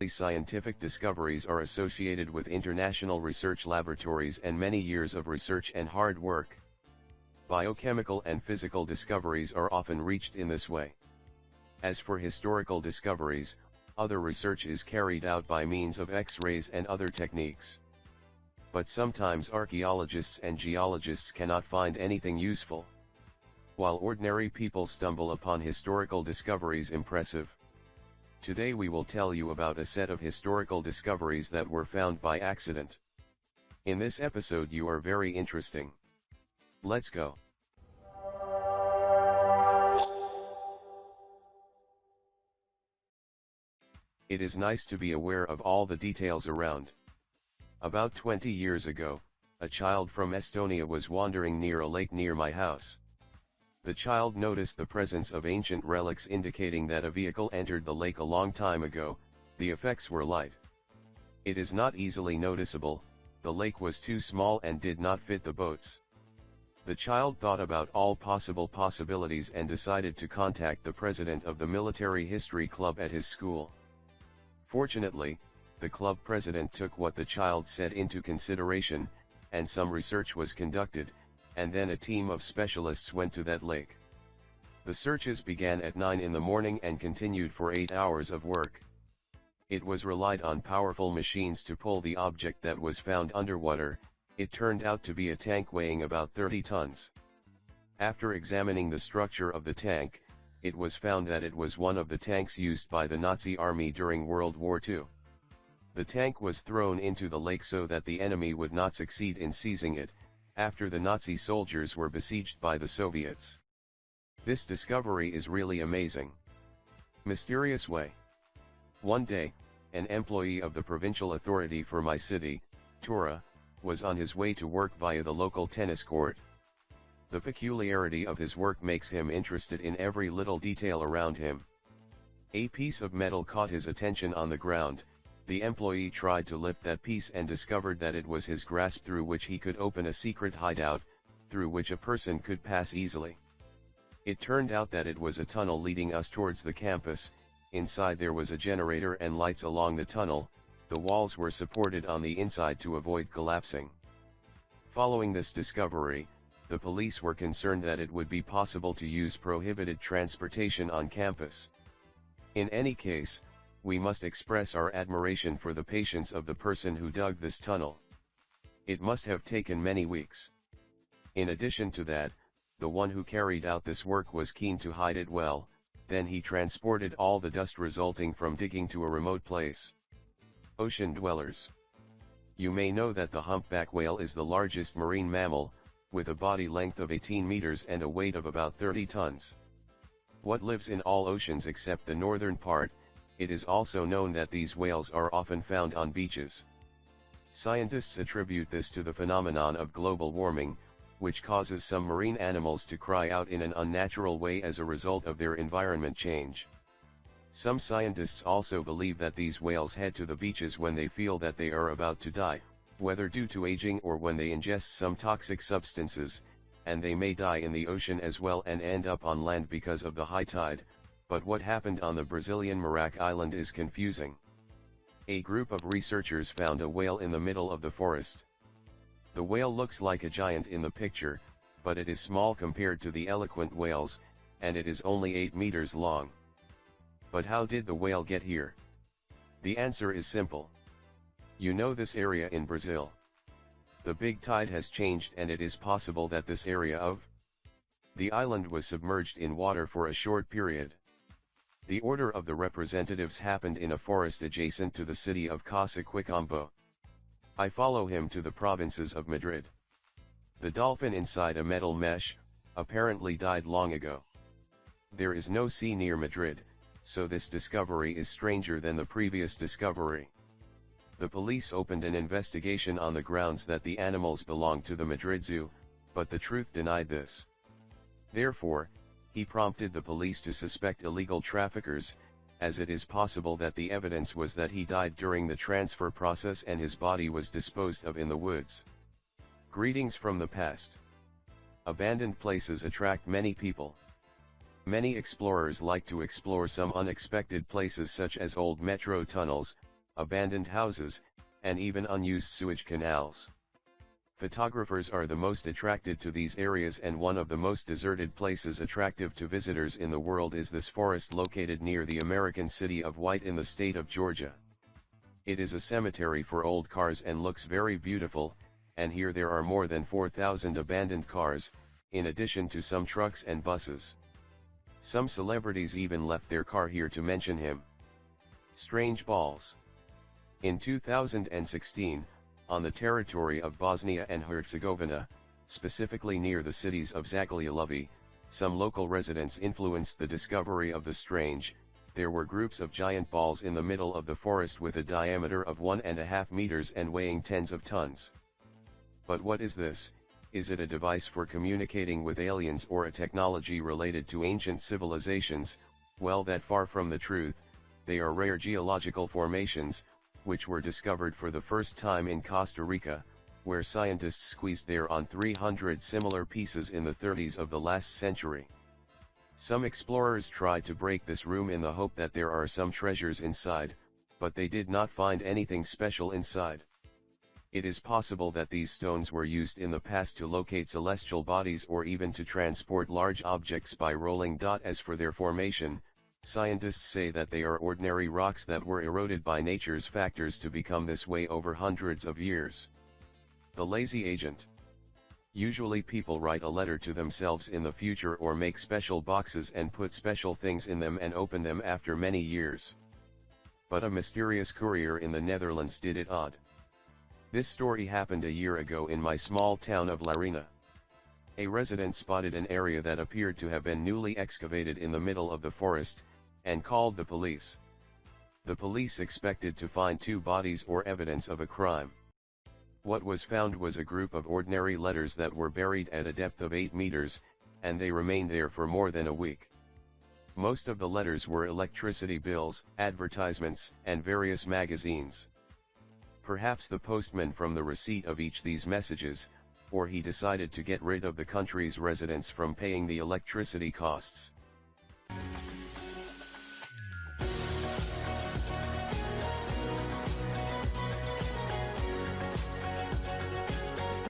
scientific discoveries are associated with international research laboratories and many years of research and hard work. Biochemical and physical discoveries are often reached in this way. As for historical discoveries, other research is carried out by means of X-rays and other techniques. But sometimes archaeologists and geologists cannot find anything useful. While ordinary people stumble upon historical discoveries impressive. Today we will tell you about a set of historical discoveries that were found by accident. In this episode you are very interesting. Let's go. It is nice to be aware of all the details around. About 20 years ago, a child from Estonia was wandering near a lake near my house. The child noticed the presence of ancient relics indicating that a vehicle entered the lake a long time ago. The effects were light. It is not easily noticeable, the lake was too small and did not fit the boats. The child thought about all possible possibilities and decided to contact the president of the military history club at his school. Fortunately, the club president took what the child said into consideration, and some research was conducted, and then a team of specialists went to that lake. The searches began at 9 in the morning and continued for 8 hours of work. It was relied on powerful machines to pull the object that was found underwater. It turned out to be a tank weighing about 30 tons. After examining the structure of the tank, it was found that it was one of the tanks used by the Nazi army during World War II. The tank was thrown into the lake so that the enemy would not succeed in seizing it, after the Nazi soldiers were besieged by the Soviets. This discovery is really amazing. Mysterious way. One day, an employee of the provincial authority for my city, Tura, was on his way to work via the local tennis court. The peculiarity of his work makes him interested in every little detail around him. A piece of metal caught his attention on the ground. The employee tried to lift that piece and discovered that it was his grasp through which he could open a secret hideout, through which a person could pass easily. It turned out that it was a tunnel leading us towards the campus. Inside there was a generator and lights along the tunnel. The walls were supported on the inside to avoid collapsing. Following this discovery, the police were concerned that it would be possible to use prohibited transportation on campus. In any case, we must express our admiration for the patience of the person who dug this tunnel. It must have taken many weeks. In addition to that, the one who carried out this work was keen to hide it well, then he transported all the dust resulting from digging to a remote place. Ocean dwellers. You may know that the humpback whale is the largest marine mammal, with a body length of 18 meters and a weight of about 30 tons. What lives in all oceans except the northern part. It is also known that these whales are often found on beaches. Scientists attribute this to the phenomenon of global warming, which causes some marine animals to cry out in an unnatural way as a result of their environment change. Some scientists also believe that these whales head to the beaches when they feel that they are about to die, whether due to aging or when they ingest some toxic substances, and they may die in the ocean as well and end up on land because of the high tide. But what happened on the Brazilian Marac Island is confusing. A group of researchers found a whale in the middle of the forest. The whale looks like a giant in the picture, but it is small compared to the eloquent whales, and it is only 8 meters long. But how did the whale get here? The answer is simple. You know this area in Brazil. The big tide has changed and it is possible that this area of the island was submerged in water for a short period. The order of the representatives happened in a forest adjacent to the city of Casaquicambo. I follow him to the provinces of Madrid. The dolphin inside a metal mesh, apparently died long ago. There is no sea near Madrid, so this discovery is stranger than the previous discovery. The police opened an investigation on the grounds that the animals belonged to the Madrid Zoo, but the truth denied this. Therefore, he prompted the police to suspect illegal traffickers, as it is possible that the evidence was that he died during the transfer process and his body was disposed of in the woods. Greetings from the past. Abandoned places attract many people. Many explorers like to explore some unexpected places such as old metro tunnels, abandoned houses, and even unused sewage canals. Photographers are the most attracted to these areas, and one of the most deserted places attractive to visitors in the world is this forest located near the American city of White in the state of Georgia. It is a cemetery for old cars and looks very beautiful, and here there are more than 4,000 abandoned cars, in addition to some trucks and buses. Some celebrities even left their car here to mention him. Strange balls. In 2016, on the territory of Bosnia and Herzegovina, specifically near the cities of Zagalialovi, some local residents influenced the discovery of the strange. There were groups of giant balls in the middle of the forest with a diameter of 1.5 meters and weighing tens of tons. But what is this? Is it a device for communicating with aliens or a technology related to ancient civilizations? Well, that far from the truth. They are rare geological formations, which were discovered for the first time in Costa Rica, where scientists squeezed there on 300 similar pieces in the 30s of the last century. Some explorers tried to break this room in the hope that there are some treasures inside, but they did not find anything special inside. It is possible that these stones were used in the past to locate celestial bodies or even to transport large objects by rolling. As for their formation, scientists say that they are ordinary rocks that were eroded by nature's factors to become this way over hundreds of years. The lazy agent. Usually people write a letter to themselves in the future or make special boxes and put special things in them and open them after many years. But a mysterious courier in the Netherlands did it odd. This story happened a year ago in my small town of Larina. A resident spotted an area that appeared to have been newly excavated in the middle of the forest, and called the police. The police expected to find 2 bodies or evidence of a crime. What was found was a group of ordinary letters that were buried at a depth of 8 meters, and they remained there for more than a week. Most of the letters were electricity bills, advertisements, and various magazines. Perhaps the postman from the receipt of each these messages, or he decided to get rid of the country's residents from paying the electricity costs.